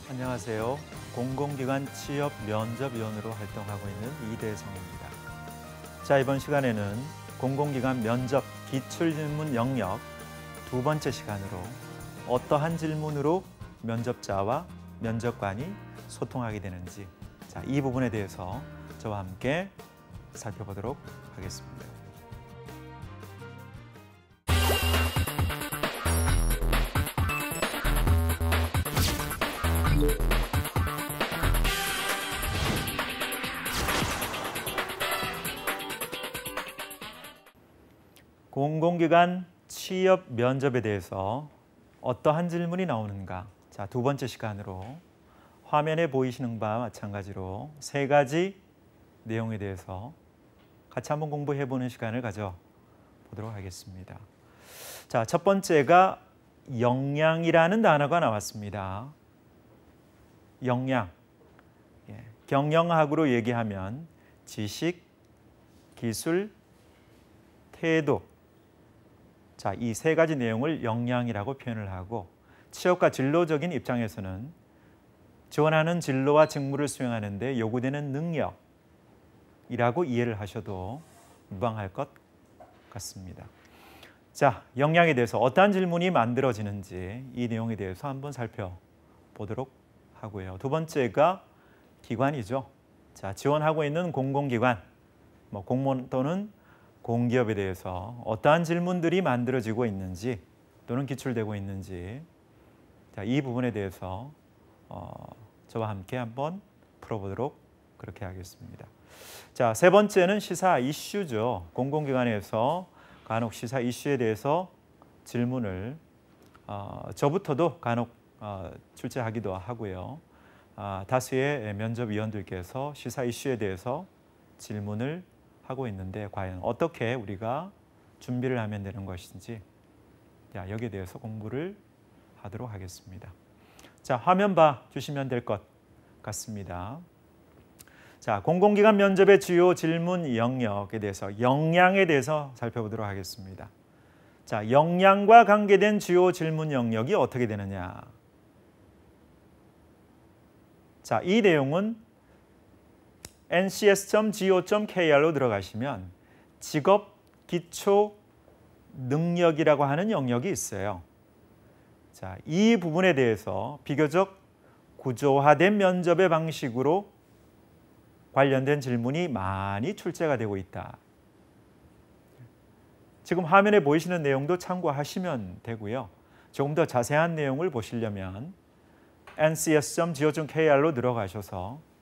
안녕하세요. 공공기관 취업 면접위원으로 활동하고 있는 이대성입니다. 자, 이번 시간에는 공공기관 면접 기출질문 영역 두 번째 시간으로 어떠한 질문으로 면접자와 면접관이 소통하게 되는지, 자, 이 부분에 대해서 저와 함께 살펴보도록 하겠습니다. 공공기관 취업 면접에 대해서 어떠한 질문이 나오는가? 자, 두 번째 시간으로 화면에 보이시는 바와 마찬가지로 세 가지 내용에 대해서 같이 한번 공부해 보는 시간을 가져보도록 하겠습니다. 자, 첫 번째가 역량이라는 단어가 나왔습니다. 역량. 경영학으로 얘기하면 지식, 기술, 태도. 자, 이 세 가지 내용을 역량이라고 표현을 하고, 취업과 진로적인 입장에서는 지원하는 진로와 직무를 수행하는 데 요구되는 능력이라고 이해를 하셔도 무방할 것 같습니다. 자, 역량에 대해서 어떠한 질문이 만들어지는지 이 내용에 대해서 한번 살펴보도록 하고요. 두 번째가 기관이죠. 자, 지원하고 있는 공공기관, 공무원 또는 공기업에 대해서 어떠한 질문들이 만들어지고 있는지 또는 기출되고 있는지, 자, 이 부분에 대해서 저와 함께 한번 풀어보도록 그렇게 하겠습니다. 자, 세 번째는 시사 이슈죠. 공공기관에서 간혹 시사 이슈에 대해서 질문을 저부터도 간혹 출제하기도 하고요. 다수의 면접위원들께서 시사 이슈에 대해서 질문을 하고 있는데 과연 어떻게 우리가 준비를 하면 되는 것인지, 자, 여기에 대해서 공부를 하도록 하겠습니다. 자, 화면 봐 주시면 될 것 같습니다. 자, 공공기관 면접의 주요 질문 영역에 대해서 역량에 대해서 살펴보도록 하겠습니다. 자, 역량과 관계된 주요 질문 영역이 어떻게 되느냐. 자, 이 내용은 ncs.go.kr로 들어가시면 직업 기초 능력이라고 하는 영역이 있어요. 자, 이 부분에 대해서 비교적 구조화된 면접의 방식으로 관련된 질문이 많이 출제가 되고 있다. 지금 화면에 보이시는 내용도 참고하시면 되고요. 조금 더 자세한 내용을 보시려면 ncs.go.kr로 들어가셔서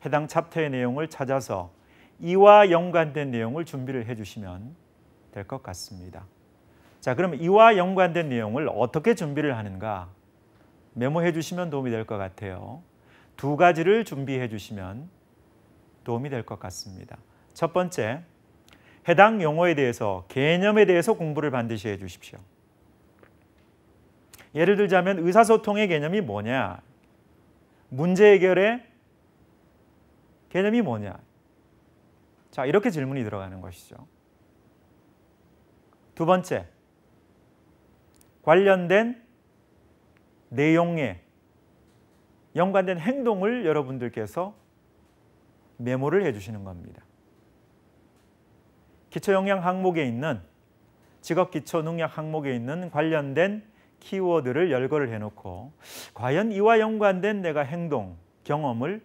해당 챕터의 내용을 찾아서 이와 연관된 내용을 준비를 해주시면 될 것 같습니다. 자, 그럼 이와 연관된 내용을 어떻게 준비를 하는가 메모해 주시면 도움이 될 것 같아요. 두 가지를 준비해 주시면 도움이 될 것 같습니다. 첫 번째, 해당 용어에 대해서, 개념에 대해서 공부를 반드시 해 주십시오. 예를 들자면 의사소통의 개념이 뭐냐? 문제 해결의 개념이 뭐냐? 자, 이렇게 질문이 들어가는 것이죠. 두 번째, 관련된 내용에 연관된 행동을 여러분들께서 메모를 해주시는 겁니다. 기초역량 항목에 있는, 직업기초능력 항목에 있는 관련된 키워드를 열거를 해놓고 과연 이와 연관된 내가 행동, 경험을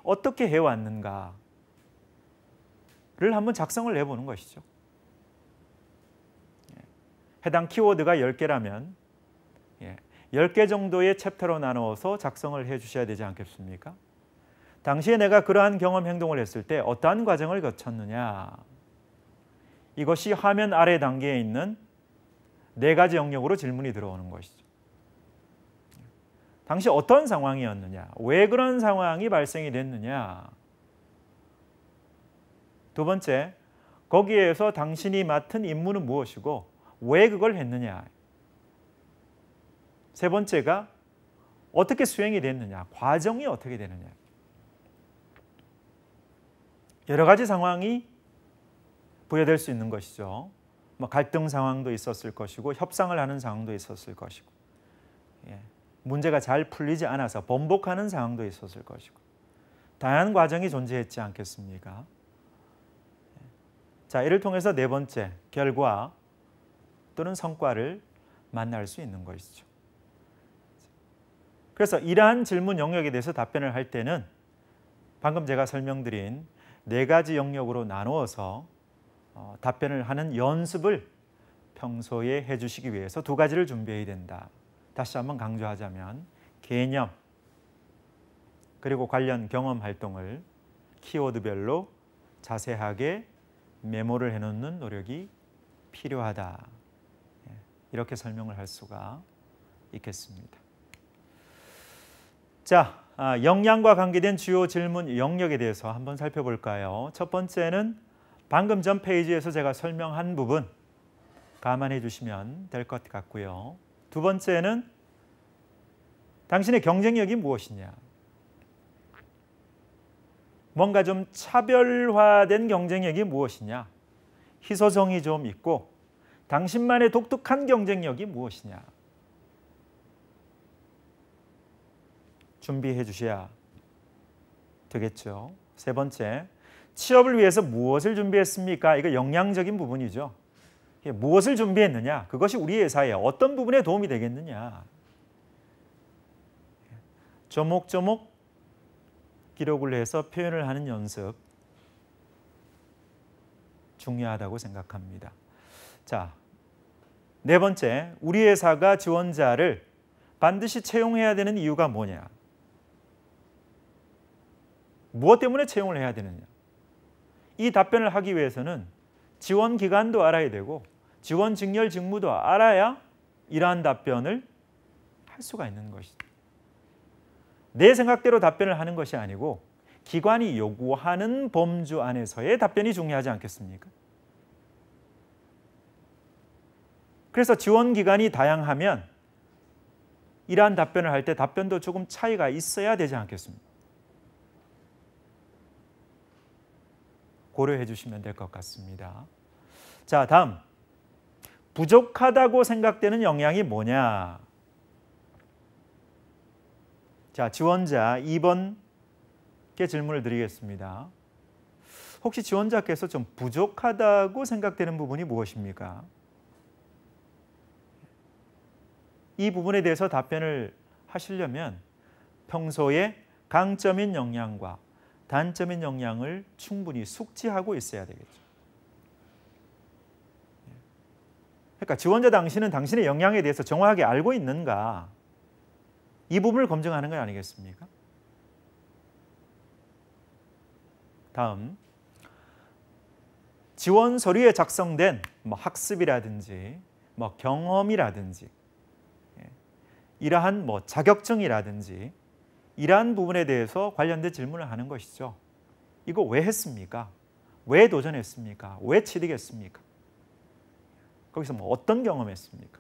어떻게 해왔는가를 한번 작성을 해보는 것이죠. 해당 키워드가 10개라면 10개 정도의 챕터로 나누어서 작성을 해 주셔야 되지 않겠습니까? 당시에 내가 그러한 경험, 행동을 했을 때 어떠한 과정을 거쳤느냐, 이것이 화면 아래 단계에 있는 네 가지 영역으로 질문이 들어오는 것이죠. 당시 어떤 상황이었느냐, 왜 그런 상황이 발생이 됐느냐. 두 번째, 거기에서 당신이 맡은 임무는 무엇이고 왜 그걸 했느냐. 세 번째가 어떻게 수행이 됐느냐, 과정이 어떻게 되느냐. 여러 가지 상황이 부여될 수 있는 것이죠. 갈등 상황도 있었을 것이고 협상을 하는 상황도 있었을 것이고, 문제가 잘 풀리지 않아서 번복하는 상황도 있었을 것이고 다양한 과정이 존재했지 않겠습니까? 자, 이를 통해서 네 번째, 결과 또는 성과를 만날 수 있는 것이죠. 그래서 이러한 질문 영역에 대해서 답변을 할 때는 방금 제가 설명드린 네 가지 영역으로 나누어서 답변을 하는 연습을 평소에 해주시기 위해서 두 가지를 준비해야 된다. 다시 한번 강조하자면 개념 그리고 관련 경험 활동을 키워드별로 자세하게 메모를 해놓는 노력이 필요하다. 이렇게 설명을 할 수가 있겠습니다. 자, 역량과 관계된 주요 질문 영역에 대해서 한번 살펴볼까요? 첫 번째는 방금 전 페이지에서 제가 설명한 부분 감안해 주시면 될 것 같고요. 두 번째는 당신의 경쟁력이 무엇이냐? 뭔가 좀 차별화된 경쟁력이 무엇이냐? 희소성이 좀 있고 당신만의 독특한 경쟁력이 무엇이냐? 준비해 주셔야 되겠죠. 세 번째, 취업을 위해서 무엇을 준비했습니까? 이거 역량적인 부분이죠. 무엇을 준비했느냐? 그것이 우리 회사에 어떤 부분에 도움이 되겠느냐? 조목조목 기록을 해서 표현을 하는 연습 중요하다고 생각합니다. 자, 네 번째, 우리 회사가 지원자를 반드시 채용해야 되는 이유가 뭐냐? 무엇 때문에 채용을 해야 되느냐? 이 답변을 하기 위해서는 지원 기간도 알아야 되고 지원 직렬 직무도 알아야 이러한 답변을 할 수가 있는 것이죠. 내 생각대로 답변을 하는 것이 아니고 기관이 요구하는 범주 안에서의 답변이 중요하지 않겠습니까? 그래서 지원 기간이 다양하면 이러한 답변을 할 때 답변도 조금 차이가 있어야 되지 않겠습니까? 고려해 주시면 될 것 같습니다. 자, 다음. 부족하다고 생각되는 역량이 뭐냐? 자, 지원자 2번께 질문을 드리겠습니다. 혹시 지원자께서 좀 부족하다고 생각되는 부분이 무엇입니까? 이 부분에 대해서 답변을 하시려면 평소에 강점인 역량과 단점인 역량을 충분히 숙지하고 있어야 되겠죠. 그러니까 지원자 당신은 당신의 역량에 대해서 정확하게 알고 있는가? 이 부분을 검증하는 건 아니겠습니까? 다음, 지원 서류에 작성된 학습이라든지 경험이라든지 이러한 자격증이라든지 이러한 부분에 대해서 관련된 질문을 하는 것이죠. 이거 왜 했습니까? 왜 도전했습니까? 왜 취득했습니까? 거기서 어떤 경험했습니까?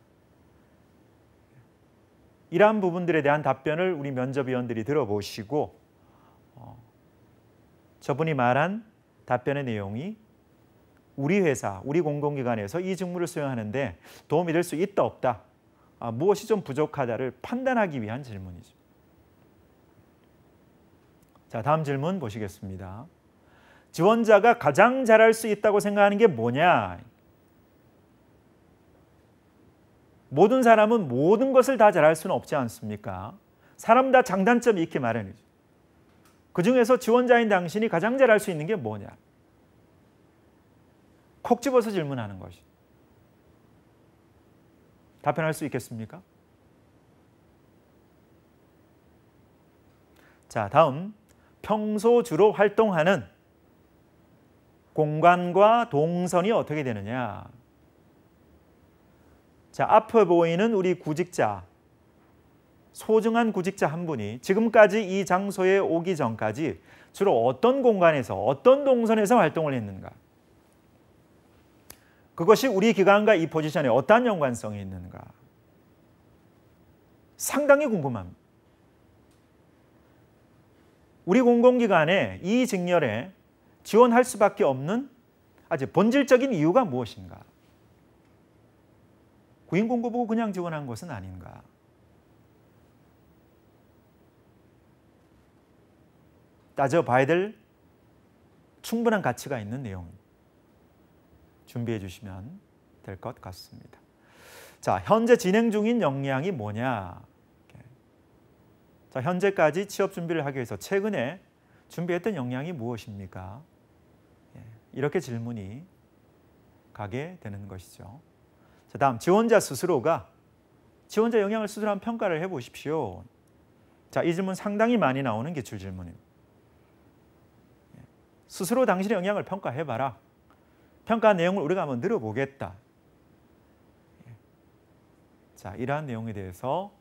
이러한 부분들에 대한 답변을 우리 면접위원들이 들어보시고 저분이 말한 답변의 내용이 우리 회사, 우리 공공기관에서 이 직무를 수행하는데 도움이 될 수 있다 없다, 무엇이 좀 부족하다를 판단하기 위한 질문이죠. 자, 다음 질문 보시겠습니다. 지원자가 가장 잘할 수 있다고 생각하는 게 뭐냐? 모든 사람은 모든 것을 다 잘할 수는 없지 않습니까? 사람 다 장단점이 있기 마련이죠. 그중에서 지원자인 당신이 가장 잘할 수 있는 게 뭐냐? 콕 집어서 질문하는 것이. 답변할 수 있겠습니까? 자, 다음. 평소 주로 활동하는 공간과 동선이 어떻게 되느냐? 자, 앞에 보이는 우리 구직자, 소중한 구직자 한 분이 지금까지 이 장소에 오기 전까지 주로 어떤 공간에서 어떤 동선에서 활동을 했는가? 그것이 우리 기관과 이 포지션에 어떠한 연관성이 있는가? 상당히 궁금합니다. 우리 공공기관에 이 직렬에 지원할 수밖에 없는 아주 본질적인 이유가 무엇인가? 구인 공고 보고 그냥 지원한 것은 아닌가? 따져봐야 될 충분한 가치가 있는 내용입니다. 준비해 주시면 될 것 같습니다. 자, 현재 진행 중인 역량이 뭐냐? 자, 현재까지 취업 준비를 하기 위해서 최근에 준비했던 역량이 무엇입니까? 이렇게 질문이 가게 되는 것이죠. 자, 다음 지원자 스스로가 지원자 역량을 스스로 한번 평가를 해보십시오. 자, 이 질문 상당히 많이 나오는 기출 질문입니다. 스스로 당신의 역량을 평가해봐라. 평가 내용을 우리가 한번 들어보겠다. 자, 이러한 내용에 대해서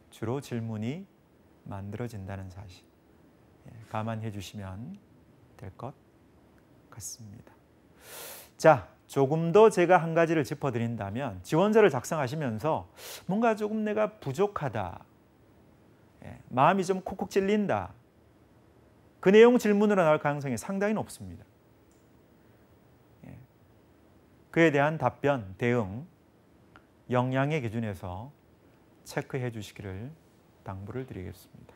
주로 질문이 만들어진다는 사실 감안해 주시면 될 것 같습니다. 자, 조금 더 제가 한 가지를 짚어드린다면 지원서를 작성하시면서 뭔가 조금 내가 부족하다, 마음이 좀 콕콕 찔린다, 그 내용 질문으로 나올 가능성이 상당히 높습니다. 그에 대한 답변, 대응, 역량의 기준에서 체크해 주시기를 당부를 드리겠습니다.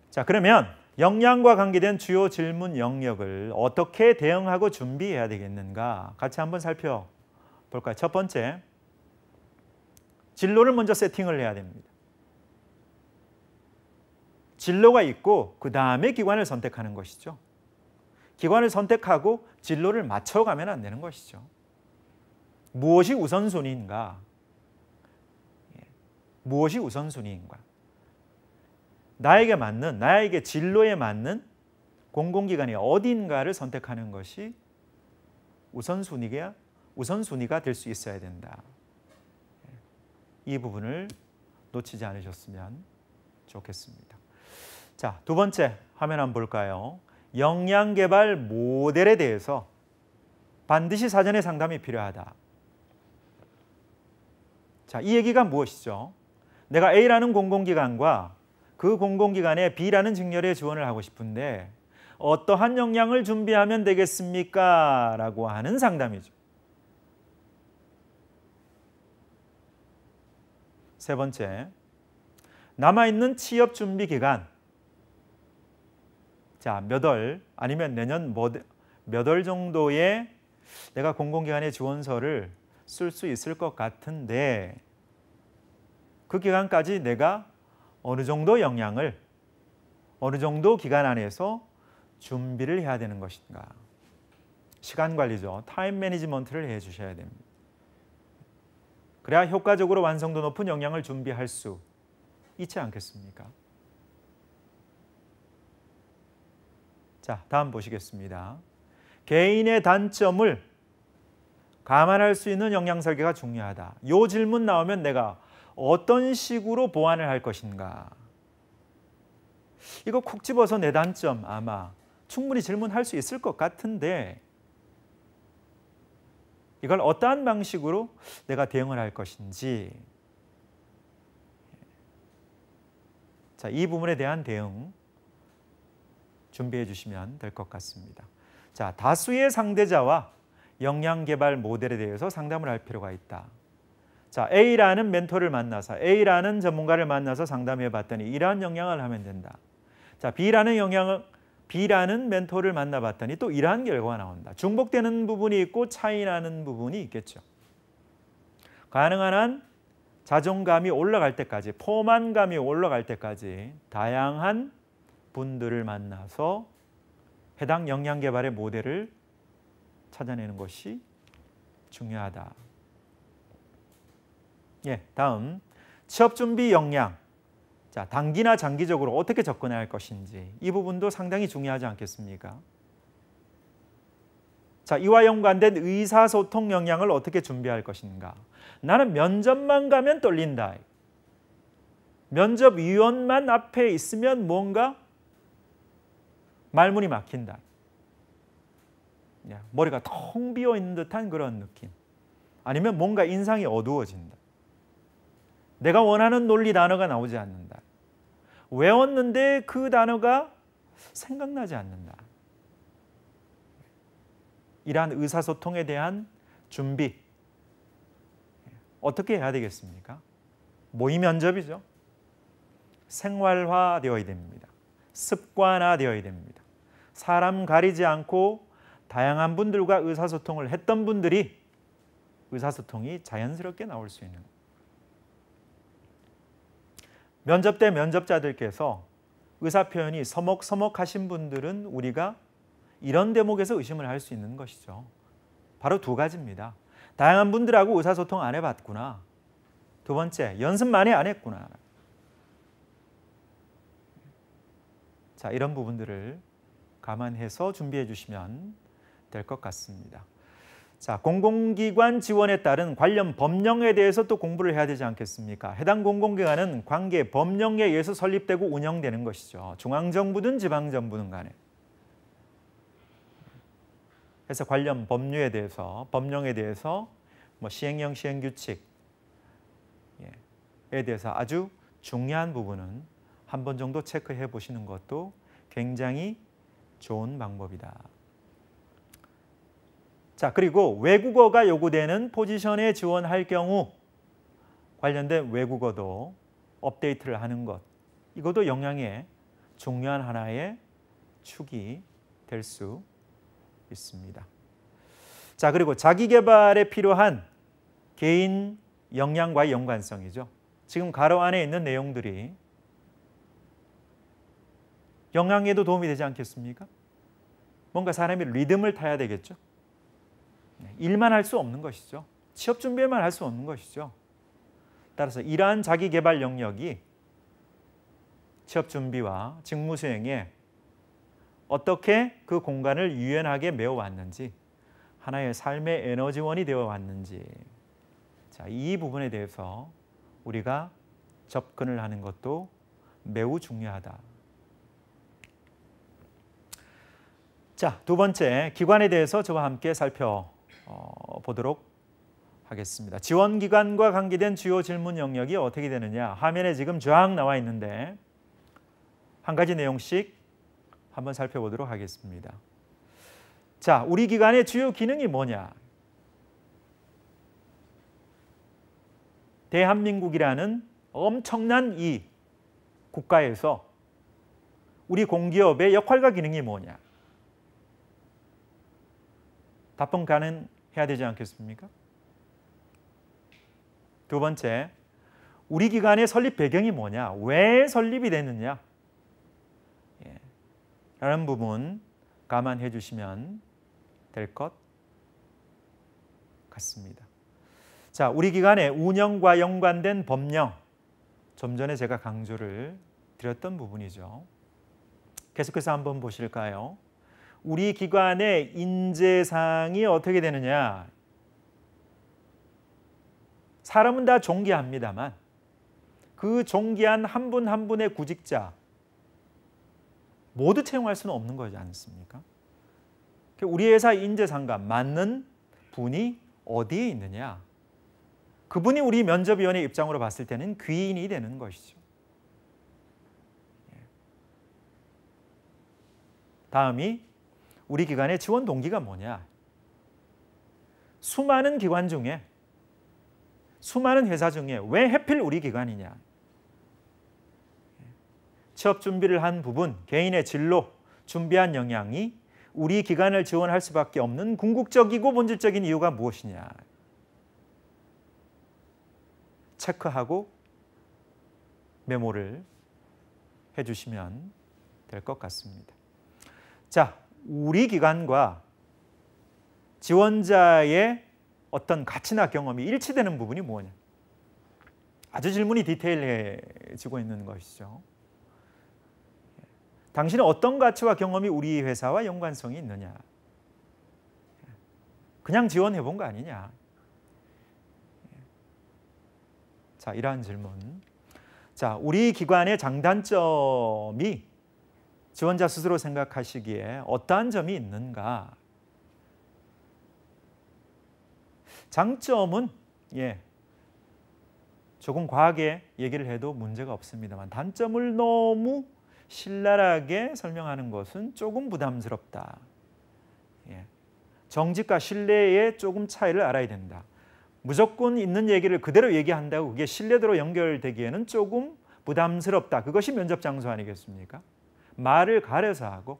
자, 그러면 역량과 관계된 주요 질문 영역을 어떻게 대응하고 준비해야 되겠는가 같이 한번 살펴볼까요? 첫 번째, 진로를 먼저 세팅을 해야 됩니다. 진로가 있고 그 다음에 기관을 선택하는 것이죠. 기관을 선택하고 진로를 맞춰가면 안 되는 것이죠. 무엇이 우선순위인가? 무엇이 우선순위인가? 나에게 진로에 맞는 공공기관이 어딘가를 선택하는 것이 우선순위가 될 수 있어야 된다. 이 부분을 놓치지 않으셨으면 좋겠습니다. 자, 두 번째 화면 한번 볼까요? 역량개발 모델에 대해서 반드시 사전에 상담이 필요하다. 자, 이 얘기가 무엇이죠? 내가 A라는 공공기관과 그 공공기관에 B라는 직렬에 지원을 하고 싶은데 어떠한 역량을 준비하면 되겠습니까? 라고 하는 상담이죠. 세 번째, 남아있는 취업 준비 기간, 자, 몇 월 아니면 내년 몇 월 정도에 내가 공공기관의 지원서를 쓸 수 있을 것 같은데 그 기간까지 내가 어느 정도 역량을 어느 정도 기간 안에서 준비를 해야 되는 것인가. 시간 관리죠. 타임 매니지먼트를 해 주셔야 됩니다. 그래야 효과적으로 완성도 높은 역량을 준비할 수 있지 않겠습니까? 자, 다음 보시겠습니다. 개인의 단점을 감안할 수 있는 역량 설계가 중요하다. 이 질문 나오면 내가 어떤 식으로 보완을 할 것인가? 이거 콕 집어서 내 단점 아마 충분히 질문할 수 있을 것 같은데 이걸 어떠한 방식으로 내가 대응을 할 것인지, 자, 이 부분에 대한 대응 준비해 주시면 될 것 같습니다. 자, 다수의 상대자와 역량 개발 모델에 대해서 상담을 할 필요가 있다. 자, A라는 멘토를 만나서 A라는 전문가를 만나서 상담해 봤더니 이러한 역량을 하면 된다. 자, B라는 멘토를 만나봤더니 또 이러한 결과가 나온다. 중복되는 부분이 있고 차이 나는 부분이 있겠죠. 가능한 한 자존감이 올라갈 때까지, 포만감이 올라갈 때까지 다양한 분들을 만나서 해당 역량 개발의 모델을 찾아내는 것이 중요하다. 예, 다음 취업 준비 역량. 자, 단기나 장기적으로 어떻게 접근해야 할 것인지 이 부분도 상당히 중요하지 않겠습니까? 자, 이와 연관된 의사소통 역량을 어떻게 준비할 것인가? 나는 면접만 가면 떨린다. 면접위원만 앞에 있으면 뭔가 말문이 막힌다. 머리가 텅 비어 있는 듯한 그런 느낌. 아니면 뭔가 인상이 어두워진다. 내가 원하는 논리 단어가 나오지 않는다. 외웠는데 그 단어가 생각나지 않는다. 이러한 의사소통에 대한 준비 어떻게 해야 되겠습니까? 모의 면접이죠. 생활화되어야 됩니다. 습관화되어야 됩니다. 사람 가리지 않고 다양한 분들과 의사소통을 했던 분들이 의사소통이 자연스럽게 나올 수 있는 거예요. 면접 때 면접자들께서 의사표현이 서먹서먹하신 분들은 우리가 이런 대목에서 의심을 할 수 있는 것이죠. 바로 두 가지입니다. 다양한 분들하고 의사소통 안 해봤구나. 두 번째, 연습 많이 안 했구나. 자, 이런 부분들을 감안해서 준비해 주시면 될 것 같습니다. 자, 공공기관 지원에 따른 관련 법령에 대해서 또 공부를 해야 되지 않겠습니까? 해당 공공기관은 관계 법령에 의해서 설립되고 운영되는 것이죠. 중앙정부든 지방정부든 간에. 그래서 관련 법령에 대해서 뭐 시행령, 시행규칙에 대해서 아주 중요한 부분은 한 번 정도 체크해 보시는 것도 굉장히 좋은 방법이다. 자, 그리고 외국어가 요구되는 포지션에 지원할 경우 관련된 외국어도 업데이트를 하는 것, 이것도 영양의 중요한 하나의 축이 될 수 있습니다. 자, 그리고 자기개발에 필요한 개인 역량과의 연관성이죠. 지금 가로 안에 있는 내용들이 역량에도 도움이 되지 않겠습니까? 뭔가 사람이 리듬을 타야 되겠죠. 일만 할 수 없는 것이죠. 취업 준비만 할 수 없는 것이죠. 따라서 이러한 자기개발 영역이 취업 준비와 직무 수행에 어떻게 그 공간을 유연하게 메워왔는지, 하나의 삶의 에너지원이 되어 왔는지, 자, 이 부분에 대해서 우리가 접근을 하는 것도 매우 중요하다. 자, 두 번째, 기관에 대해서 저와 함께 살펴보도록 하겠습니다. 지원기관과 관계된 주요 질문 영역이 어떻게 되느냐, 화면에 지금 쫙 나와 있는데 한 가지 내용씩 한번 살펴보도록 하겠습니다. 자, 우리 기관의 주요 기능이 뭐냐? 대한민국이라는 엄청난 이 국가에서 우리 공기업의 역할과 기능이 뭐냐? 답변 가능해야 되지 않겠습니까? 두 번째, 우리 기관의 설립 배경이 뭐냐? 왜 설립이 됐느냐? 라는 부분 감안해 주시면 될 것 같습니다. 자, 우리 기관의 운영과 연관된 법령, 좀 전에 제가 강조를 드렸던 부분이죠. 계속해서 한번 보실까요? 우리 기관의 인재상이 어떻게 되느냐? 사람은 다 존귀합니다만 그 존귀한 한 분 한 분의 구직자 모두 채용할 수는 없는 거지 않습니까? 우리 회사 인재상과 맞는 분이 어디에 있느냐? 그분이 우리 면접위원회 입장으로 봤을 때는 귀인이 되는 것이죠. 다음이 우리 기관의 지원 동기가 뭐냐? 수많은 기관 중에, 수많은 회사 중에 왜 하필 우리 기관이냐? 취업 준비를 한 부분, 개인의 진로, 준비한 역량이 우리 기관을 지원할 수밖에 없는 궁극적이고 본질적인 이유가 무엇이냐? 체크하고 메모를 해주시면 될 것 같습니다. 자, 우리 기관과 지원자의 어떤 가치나 경험이 일치되는 부분이 뭐냐? 아주 질문이 디테일해지고 있는 것이죠. 당신은 어떤 가치와 경험이 우리 회사와 연관성이 있느냐? 그냥 지원해 본 거 아니냐? 자, 이러한 질문. 자, 우리 기관의 장단점이 지원자 스스로 생각하시기에 어떠한 점이 있는가? 장점은 조금 과하게 얘기를 해도 문제가 없습니다만 단점을 너무 신랄하게 설명하는 것은 조금 부담스럽다. 정직과 신뢰의 조금 차이를 알아야 된다. 무조건 있는 얘기를 그대로 얘기한다고 그게 신뢰도로 연결되기에는 조금 부담스럽다. 그것이 면접 장소 아니겠습니까? 말을 가려서 하고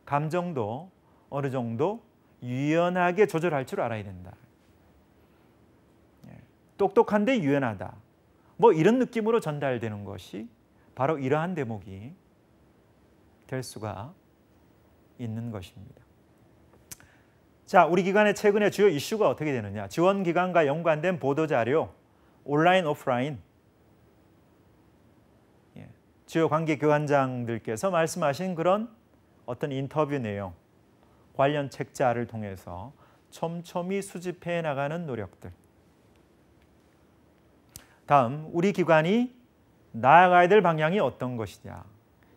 감정도 어느 정도 유연하게 조절할 줄 알아야 된다. 똑똑한데 유연하다. 뭐 이런 느낌으로 전달되는 것이 바로 이러한 대목이 될 수가 있는 것입니다. 자, 우리 기관의 최근의 주요 이슈가 어떻게 되느냐. 지원기관과 연관된 보도자료, 온라인, 오프라인. 주요 관계기관장들께서 말씀하신 그런 어떤 인터뷰 내용, 관련 책자를 통해서 촘촘히 수집해 나가는 노력들. 다음, 우리 기관이 나아가야 될 방향이 어떤 것이냐.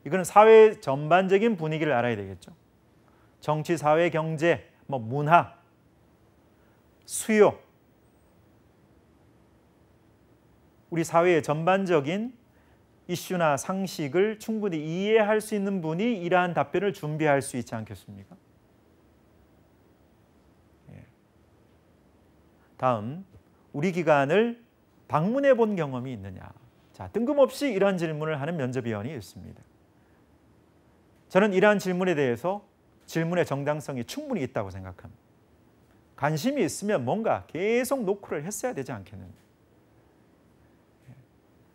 이거는 사회 전반적인 분위기를 알아야 되겠죠. 정치, 사회, 경제, 문화, 수요. 우리 사회의 전반적인 이슈나 상식을 충분히 이해할 수 있는 분이 이러한 답변을 준비할 수 있지 않겠습니까? 다음, 우리 기관을 방문해 본 경험이 있느냐. 자, 뜬금없이 이러한 질문을 하는 면접위원이 있습니다. 저는 이러한 질문에 대해서 질문의 정당성이 충분히 있다고 생각합니다. 관심이 있으면 뭔가 계속 노크를 했어야 되지 않겠는가.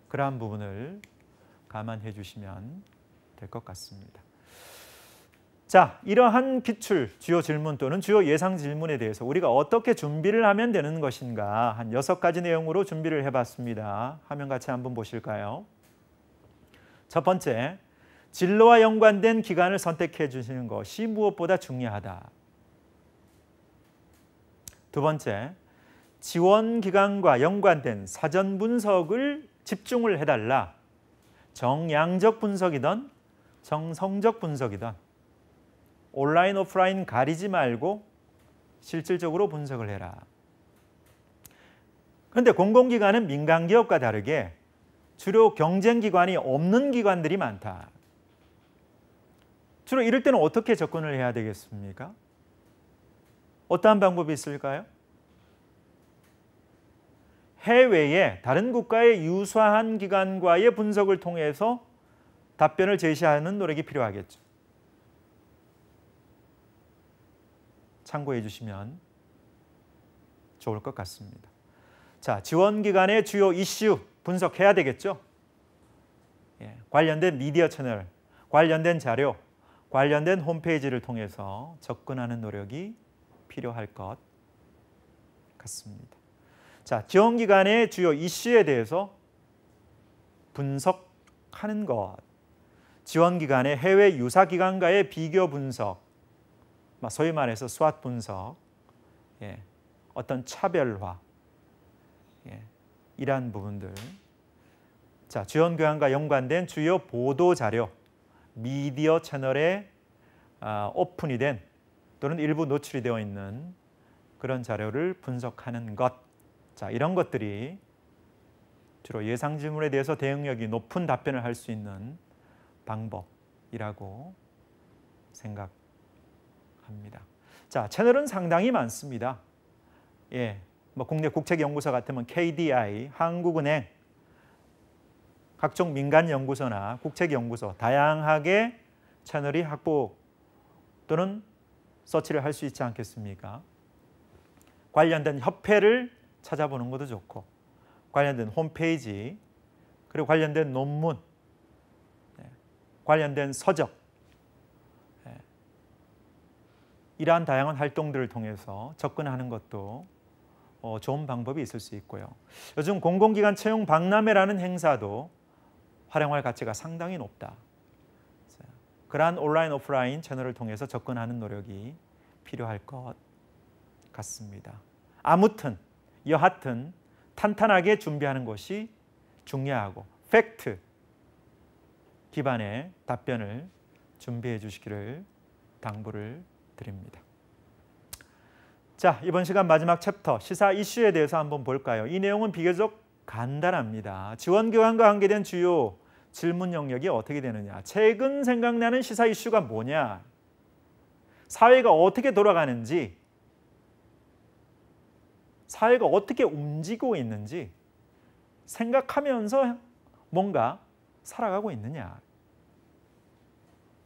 그러한 부분을 감안해 주시면 될 것 같습니다. 자, 이러한 기출, 주요 질문 또는 주요 예상 질문에 대해서 우리가 어떻게 준비를 하면 되는 것인가 한 6가지 내용으로 준비를 해봤습니다. 화면 같이 한번 보실까요? 첫 번째, 진로와 연관된 기관을 선택해 주시는 것이 무엇보다 중요하다. 두 번째, 지원기관과 연관된 사전 분석을 집중을 해달라. 정량적 분석이든 정성적 분석이든 온라인, 오프라인 가리지 말고 실질적으로 분석을 해라. 그런데 공공기관은 민간기업과 다르게 주로 경쟁기관이 없는 기관들이 많다. 주로 이럴 때는 어떻게 접근을 해야 되겠습니까? 어떠한 방법이 있을까요? 해외의 다른 국가의 유사한 기관과의 분석을 통해서 답변을 제시하는 노력이 필요하겠죠. 참고해 주시면 좋을 것 같습니다. 자, 지원기관의 주요 이슈 분석해야 되겠죠. 관련된 미디어 채널, 관련된 자료, 관련된 홈페이지를 통해서 접근하는 노력이 필요할 것 같습니다. 자, 지원기관의 주요 이슈에 대해서 분석하는 것, 지원기관의 해외 유사기관과의 비교 분석, 소위 말해서 SWOT 분석, 어떤 차별화, 이러한 부분들. 자, 지원기관과 연관된 주요 보도 자료, 미디어 채널에 오픈이 된 또는 일부 노출이 되어 있는 그런 자료를 분석하는 것. 자, 이런 것들이 주로 예상 질문에 대해서 대응력이 높은 답변을 할 수 있는 방법이라고 생각합니다. 자, 채널은 상당히 많습니다. 국내 국책연구소 같으면 KDI, 한국은행, 각종 민간연구소나 국책연구소 다양하게 채널이 확보 또는 서치를 할 수 있지 않겠습니까? 관련된 협회를 찾아보는 것도 좋고 관련된 홈페이지 그리고 관련된 논문, 관련된 서적 이러한 다양한 활동들을 통해서 접근하는 것도 좋은 방법이 있을 수 있고요. 요즘 공공기관 채용 박람회라는 행사도 활용할 가치가 상당히 높다. 그러한 온라인, 오프라인 채널을 통해서 접근하는 노력이 필요할 것 같습니다. 아무튼 여하튼 탄탄하게 준비하는 것이 중요하고 팩트 기반의 답변을 준비해 주시기를 당부를 드립니다. 자, 이번 시간 마지막 챕터 시사 이슈에 대해서 한번 볼까요? 이 내용은 비교적 간단합니다. 지원기관과 관계된 주요 질문 영역이 어떻게 되느냐, 최근 생각나는 시사 이슈가 뭐냐, 사회가 어떻게 돌아가는지, 사회가 어떻게 움직이고 있는지 생각하면서 뭔가 살아가고 있느냐.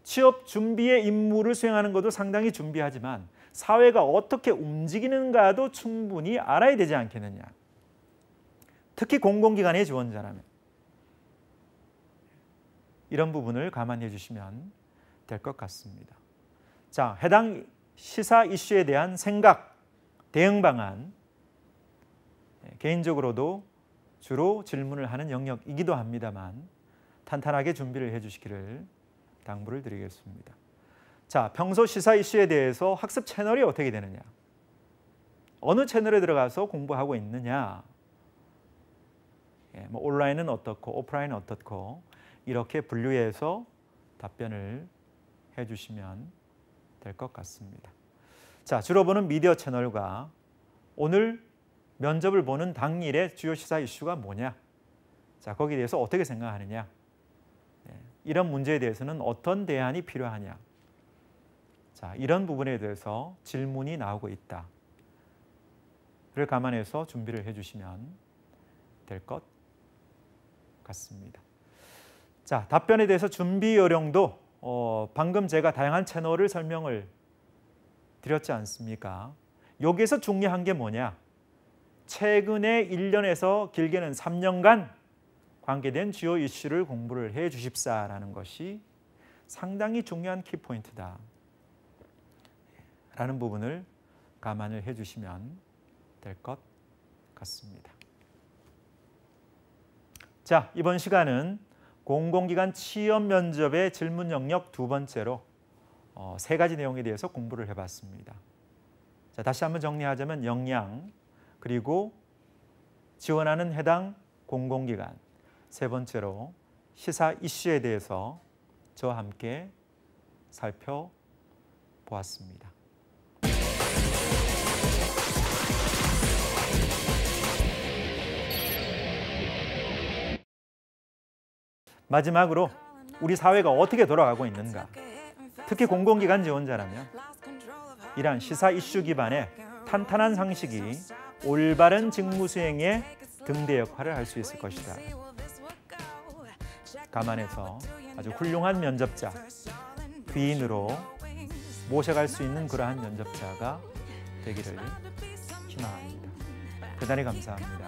취업 준비의 임무를 수행하는 것도 상당히 준비하지만 사회가 어떻게 움직이는가도 충분히 알아야 되지 않겠느냐. 특히 공공기관의 지원자라면 이런 부분을 감안해 주시면 될 것 같습니다. 자, 해당 시사 이슈에 대한 생각, 대응 방안, 개인적으로도 주로 질문을 하는 영역이기도 합니다만 탄탄하게 준비를 해 주시기를 당부를 드리겠습니다. 자, 평소 시사 이슈에 대해서 학습 채널이 어떻게 되느냐? 어느 채널에 들어가서 공부하고 있느냐? 뭐 온라인은 어떻고 오프라인은 어떻고 이렇게 분류해서 답변을 해주시면 될 것 같습니다. 자, 주로 보는 미디어 채널과 오늘 면접을 보는 당일의 주요 시사 이슈가 뭐냐? 자, 거기에 대해서 어떻게 생각하느냐? 이런 문제에 대해서는 어떤 대안이 필요하냐? 자, 이런 부분에 대해서 질문이 나오고 있다를 감안해서 준비를 해주시면 될 것 같습니다. 자, 답변에 대해서 준비 요령도 방금 제가 다양한 채널을 설명을 드렸지 않습니까? 여기에서 중요한 게 뭐냐? 최근에 1년에서 길게는 3년간 관계된 주요 이슈를 공부를 해 주십사라는 것이 상당히 중요한 키포인트다 라는 부분을 감안을 해 주시면 될 것 같습니다. 자, 이번 시간은 공공기관 취업 면접의 질문 영역 두 번째로 세 가지 내용에 대해서 공부를 해봤습니다. 자, 다시 한번 정리하자면 역량, 그리고 지원하는 해당 공공기관, 세 번째로 시사 이슈에 대해서 저와 함께 살펴보았습니다. 마지막으로 우리 사회가 어떻게 돌아가고 있는가, 특히 공공기관 지원자라면 이러한 시사 이슈 기반의 탄탄한 상식이 올바른 직무 수행에 등대 역할을 할 수 있을 것이다 감안해서 아주 훌륭한 면접자, 귀인으로 모셔갈 수 있는 그러한 면접자가 되기를 희망합니다. 대단히 감사합니다.